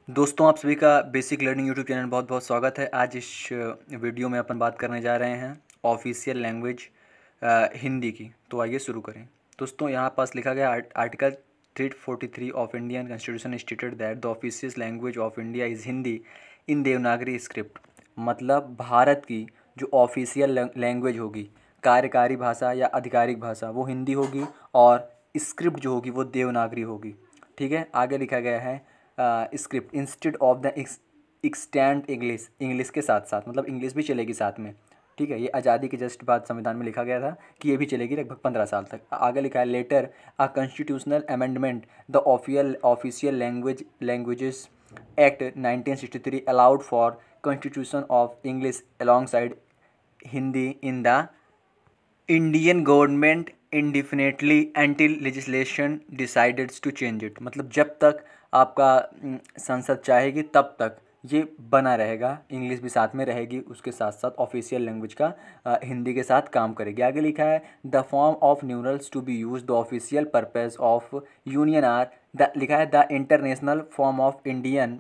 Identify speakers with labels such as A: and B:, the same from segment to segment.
A: दोस्तों, आप सभी का बेसिक लर्निंग यूट्यूब चैनल बहुत बहुत स्वागत है। आज इस वीडियो में अपन बात करने जा रहे हैं ऑफिशियल लैंग्वेज हिंदी की। तो आइए शुरू करें। दोस्तों, यहाँ पास लिखा गया article 343 of Indian constitution stated that the official language of India is Hindi in Devanagari script. मतलब भारत की जो ऑफिशियल लैंग्वेज होगी, कार्यकारी भाषा या आधिकारिक भाषा, वो हिंदी होगी और स्क्रिप्ट जो होगी वो देवनागरी होगी। ठीक है, आगे लिखा गया है script instead of the extend English के साथ साथ, मतलब इंग्लिश भी चलेगी साथ में। ठीक है, ये आज़ादी के जस्ट बाद संविधान में लिखा गया था कि ये भी चलेगी लगभग 15 साल तक। आगे लिखा है later a constitutional amendment the official languages act 1963 allowed for constitution of English along Hindi in the Indian government indefinitely until legislation decided to change it. मतलब जब तक आपका संसद चाहेगी तब तक ये बना रहेगा, इंग्लिश भी साथ में रहेगी, उसके साथ साथ ऑफिशियल लैंग्वेज का हिंदी के साथ काम करेगी। आगे लिखा है the form of numerals to be use the official purpose of union are the, लिखा है the international form of Indian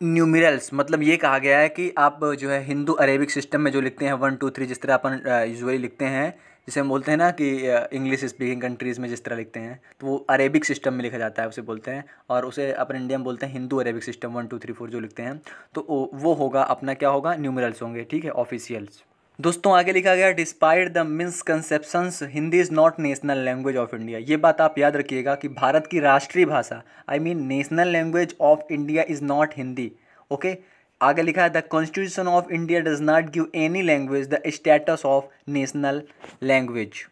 A: numerals. मतलब ये कहा गया है कि आप जो है हिंदू अरेबिक सिस्टम में जो लिखते हैं 1 2 3, जिस तरह अपन यूजुअली लिखते हैं, जिसे हम बोलते हैं ना कि इंग्लिश स्पीकिंग कंट्रीज़ में जिस तरह लिखते हैं, तो वो अरेबिक सिस्टम में लिखा जाता है, उसे बोलते हैं। और उसे अपन इंडिया में बोलते हैं हिंदू अरेबिक सिस्टम 1 2 3 4 जो लिखते हैं, तो वो होगा अपना, क्या होगा, न्यूमेरल्स होंगे। ठीक है, ऑफिशियल्स। दोस्तों, आगे लिखा गया despite the misconceptions Hindi is not national language of India. ये बात आप याद रखिएगा कि भारत की राष्ट्रीय भाषा, I mean national language of India is not Hindi. Okay, आगे लिखा है the constitution of India does not give any language the status of national language.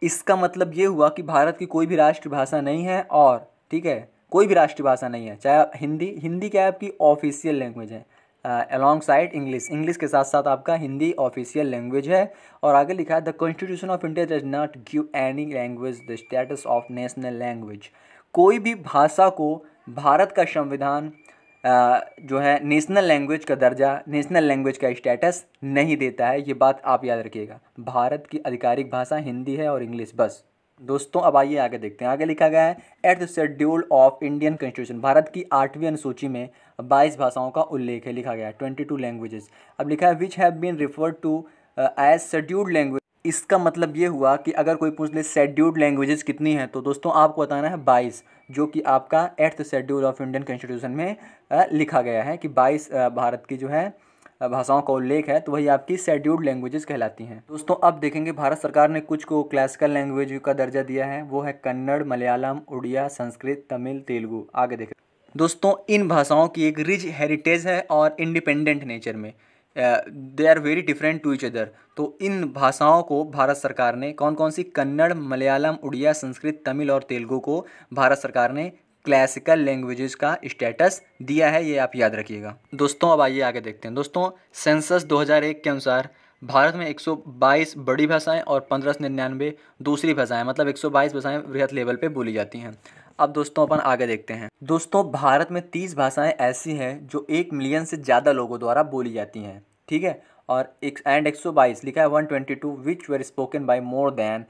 A: इसका मतलब ये हुआ कि भारत की कोई भी राष्ट्रभाषा नहीं है, और ठीक है, कोई भी राष्ट्रभाषा नहीं है, चाहे हिंदी क्या है, आपकी ऑफिशियल लैंग्वेज है अलॉन्ग साइड इंग्लिश के साथ साथ आपका हिंदी ऑफिशियल लैंग्वेज है। और आगे लिखा है the constitution of India does not give any language the status of national language. कोई भी भाषा को भारत का संविधान जो है नेशनल लैंग्वेज का दर्जा, नेशनल लैंग्वेज का स्टेटस नहीं देता है। ये बात आप याद रखिएगा। भारत की आधिकारिक भाषा हिंदी है और इंग्लिश, बस। दोस्तों, अब आइए आगे देखते हैं। आगे लिखा गया है at the schedule of Indian constitution, Bharat की 8वीं अनुसूची में 22 भाषाओं का उल्लेख है, लिखा गया है 22 लैंग्वेजेस। अब लिखा है which have been referred to as scheduled language. इसका मतलब ये हुआ कि अगर कोई पूछ ले शेड्यूल्ड लैंग्वेजेस कितनी हैं, तो दोस्तों आपको बताना है 22, जो कि आपका 8th schedule of Indian constitution में लिखा गया है कि 22 भारत की जो है भाषाओं का उल्लेख है, तो वही आपकी शेड्यूल्ड लैंग्वेजेस कहलाती हैं। दोस्तों, अब देखेंगे भारत सरकार ने कुछ को क्लासिकल लैंग्वेज का दर्जा दिया है, वो है कन्नड़, मलयालम, उड़िया, संस्कृत, तमिल, तेलुगु। आगे देखें दोस्तों, इन भाषाओं की एक रिच हेरिटेज है और इंडिपेंडेंट नेचर में, they are very different to each other. तो इन भाषाओं को भारत सरकार ने कौन कौन सी, कन्नड़, मलयालम, उड़िया, संस्कृत, तमिल और तेलुगु को भारत सरकार ने क्लासिकल लैंग्वेजेस का स्टेटस दिया है, ये आप याद रखिएगा। दोस्तों, अब आइए आगे देखते हैं। दोस्तों, सेंसस 2001 के अनुसार भारत में 122 बड़ी भाषाएं और 1599 दूसरी भाषाएं, मतलब 122 भाषाएं वृहद लेवल पे बोली जाती हैं। अब दोस्तों, अपन आगे देखते हैं। दोस्तों, भारत में 30 भाषाएं ऐसी हैं जो 1 मिलियन से ज़्यादा लोगों द्वारा बोली जाती हैं। ठीक है, और 122 लिखा है 122 which were spoken by more than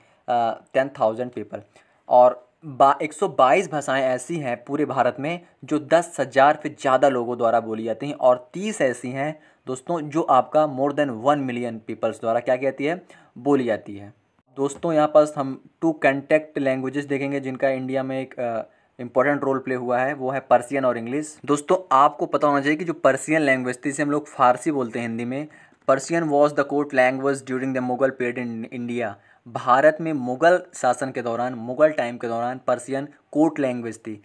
A: 10,000 people. और 122 भाषाएं ऐसी हैं पूरे भारत में जो 10,000 से ज़्यादा लोगों द्वारा बोली जाती हैं, और 30 ऐसी हैं दोस्तों जो आपका मोर देन 1 मिलियन पीपल्स द्वारा क्या कहती है, बोली जाती है। दोस्तों, यहाँ पास हम 2 कॉन्टैक्ट लैंग्वेजेस देखेंगे जिनका इंडिया में एक इंपॉर्टेंट रोल प्ले हुआ है, वो है पर्सियन और इंग्लिश। दोस्तों, आपको पता होना चाहिए कि जो पर्सियन लैंग्वेज थी, जिसे हम लोग फारसी बोलते हैं हिंदी में, Persian was the court language during the Mughal period in India. Bharat में मुगल शासन के दौरान, मुगल टाइम के दौरान पर्सियन कोर्ट लैंग्वेज थी।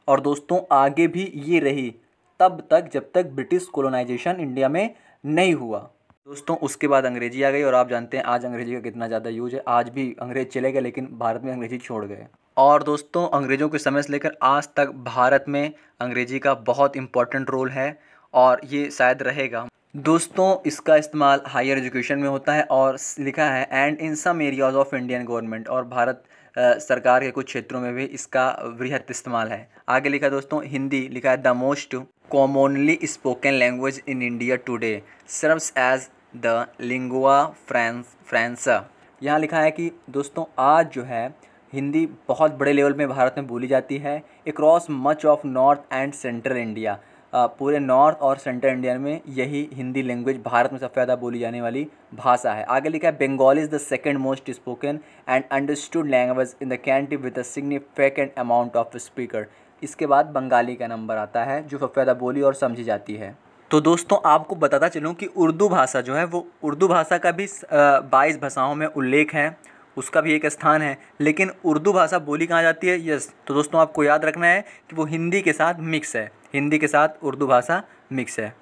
A: और दोस्तों, आगे भी ये रही तब तक जब तक ब्रिटिश कोलोनाइजेशन इंडिया में नहीं हुआ। दोस्तों, उसके बाद अंग्रेजी आ गई, और आप जानते हैं आज अंग्रेजी का कितना ज़्यादा यूज है। आज भी अंग्रेज चले गए, लेकिन भारत में अंग्रेजी छोड़ गए। और दोस्तों, अंग्रेज़ों के समय से लेकर आज तक भारत में अंग्रेजी का बहुत इम्पोर्टेंट रोल है, और ये शायद रहेगा। दोस्तों, इसका इस्तेमाल हायर एजुकेशन में होता है, और लिखा है and in some areas of Indian government, और भारत सरकार के कुछ क्षेत्रों में भी इसका वृहद इस्तेमाल है। आगे लिखा दोस्तों, हिंदी लिखा है the most commonly spoken language in India today serves as the lingua franca. यहाँ लिखा है कि दोस्तों, आज जो है हिंदी बहुत बड़े लेवल में भारत में बोली जाती है across much of north and central India. पूरे नॉर्थ और सेंट्रल इंडिया में यही हिंदी लैंग्वेज भारत में सबसे ज़्यादा बोली जाने वाली भाषा है। आगे लिखा है Bengali is the second most spoken and understood language in the country with a significant amount of speaker. इसके बाद बंगाली का नंबर आता है जो सबसे ज़्यादा बोली और समझी जाती है। तो दोस्तों आपको बताता चलूँ कि उर्दू भाषा जो है वो उर्दू भाषा का भी 22 भाषाओं में उल्लेख है, उसका भी एक स्थान है। लेकिन उर्दू भाषा बोली कहाँ जाती है? यस, तो दोस्तों आपको याद रखना है कि वो हिंदी के साथ मिक्स है, हिंदी के साथ उर्दू भाषा मिक्स है।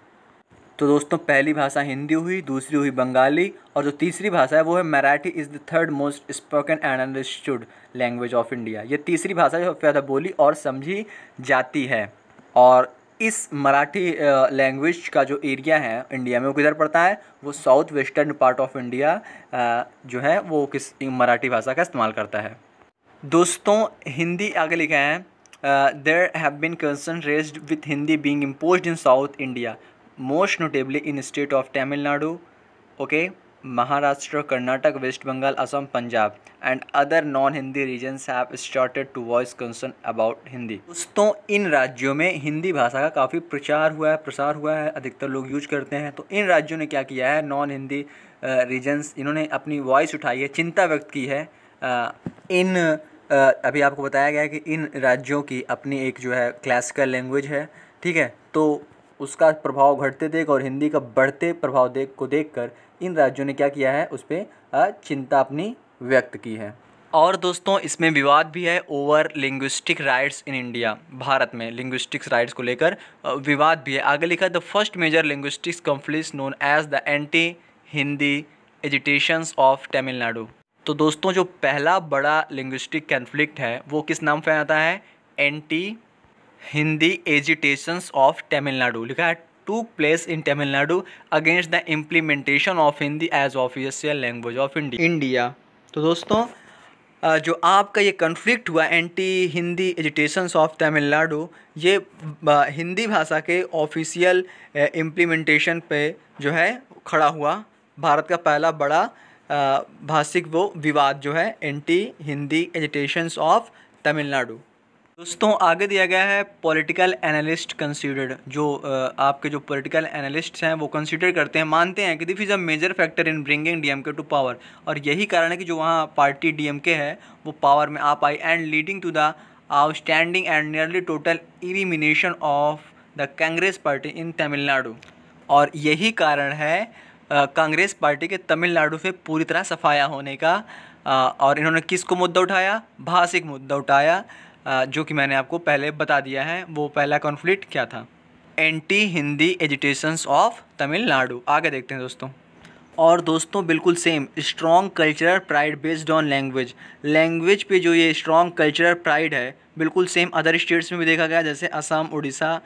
A: तो दोस्तों पहली भाषा हिंदी हुई, दूसरी हुई बंगाली, और जो तीसरी भाषा है वो है Marathi is the third most spoken and understood language of India. ये तीसरी भाषा जो सबसे ज़्यादा बोली और समझी जाती है। और इस मराठी लैंग्वेज का जो एरिया है इंडिया में वो किधर पड़ता है? वो south western part of India जो है वो किस मराठी भाषा का इस्तेमाल करता है। दोस्तों हिंदी आगे लिखा है there have been concern raised with Hindi being imposed in south India most notably in state of Tamil Nadu, okay, Maharashtra, Karnataka, West Bengal, Assam, Punjab and other non Hindi regions have started to voice concern about Hindi. दोस्तों इन राज्यों में हिंदी भाषा का काफ़ी प्रसार हुआ है, अधिकतर लोग यूज करते हैं। तो इन राज्यों ने क्या किया है, नॉन हिंदी रीजन्स, इन्होंने अपनी वॉइस उठाई है, चिंता व्यक्त की है। अभी आपको बताया गया है कि इन राज्यों की अपनी एक जो है क्लासिकल लैंग्वेज है, ठीक है। तो उसका प्रभाव घटते देख और हिंदी का बढ़ते प्रभाव देखकर इन राज्यों ने क्या किया है, उस पर चिंता अपनी व्यक्त की है। और दोस्तों इसमें विवाद भी है over linguistic rights in India. Bharat में लिंग्विस्टिक्स राइट्स को लेकर विवाद भी है। आगे लिखा the first major linguistics conflict known as the anti Hindi agitations of Tamil Nadu. तो दोस्तों जो पहला बड़ा लिंग्विस्टिक कॉन्फ्लिक्ट है वो किस नाम से आता है? Anti Hindi agitations of Tamil Nadu. लिखा है to place in Tamil Nadu against the implementation of Hindi as official language of India. तो दोस्तों जो आपका ये कॉन्फ्लिक्ट हुआ anti Hindi agitations of Tamil Nadu, ये हिंदी भाषा के ऑफिशियल इम्प्लीमेंटेशन पे जो है खड़ा हुआ। भारत का पहला बड़ा भाषिक वो विवाद जो है anti Hindi agitations of Tamil Nadu. दोस्तों आगे दिया गया है पॉलिटिकल एनालिस्ट कंसीडर्ड। जो आपके जो पॉलिटिकल एनालिस्ट्स हैं वो कंसीडर करते हैं, मानते हैं कि this is a major factor in bringing DMK to power. और यही कारण है कि जो वहाँ पार्टी डीएमके है वो पावर में आ पाई and leading to the outstanding and nearly total elimination of the Congress party in Tamil Nadu. और यही कारण है कांग्रेस पार्टी के तमिलनाडु से पूरी तरह सफाया होने का। और इन्होंने किसको मुद्दा उठाया? भाषिक मुद्दा उठाया, जो कि मैंने आपको पहले बता दिया है। वो पहला कॉन्फ्लिक्ट क्या था? Anti Hindi agitations of Tamil Nadu. आगे देखते हैं दोस्तों। और दोस्तों बिल्कुल same strong cultural pride based on language पे जो ये स्ट्रॉन्ग कल्चरल प्राइड है बिल्कुल सेम अदर स्टेट्स में भी देखा गया, जैसे असम, उड़ीसा,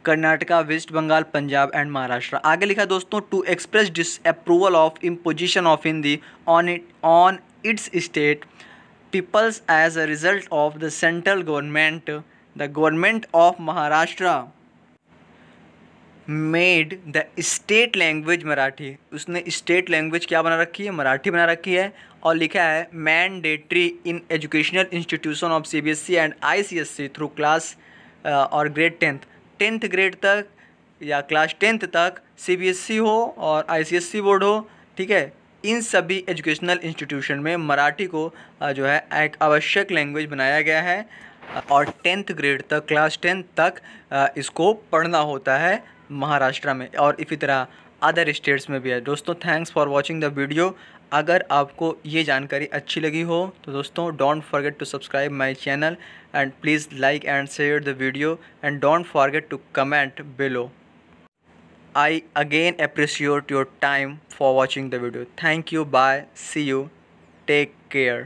A: कर्नाटका, वेस्ट बंगाल, पंजाब एंड महाराष्ट्र। आगे लिखा दोस्तों to express disapproval of imposition of Hindi on its state peoples as a result of the central government, the government of Maharashtra made the state language Marathi। उसने state language क्या बना रखी है? मराठी बना रखी है। और लिखा है mandatory in educational institution of CBSE and ICSE through class और grade 10th grade तक या क्लास 10th तक CBSE हो और ICSE बोर्ड हो, ठीक है। इन सभी एजुकेशनल इंस्टीट्यूशन में मराठी को जो है एक आवश्यक लैंग्वेज बनाया गया है और 10th ग्रेड तक, क्लास 10 तक इसको पढ़ना होता है महाराष्ट्र में, और इसी तरह अदर स्टेट्स में भी है। दोस्तों thanks for watching the video. अगर आपको ये जानकारी अच्छी लगी हो तो दोस्तों don't forget to subscribe my channel and please like and share the video and don't forget to comment below. I again appreciate your time for watching the video. Thank you. Bye. See you. Take care.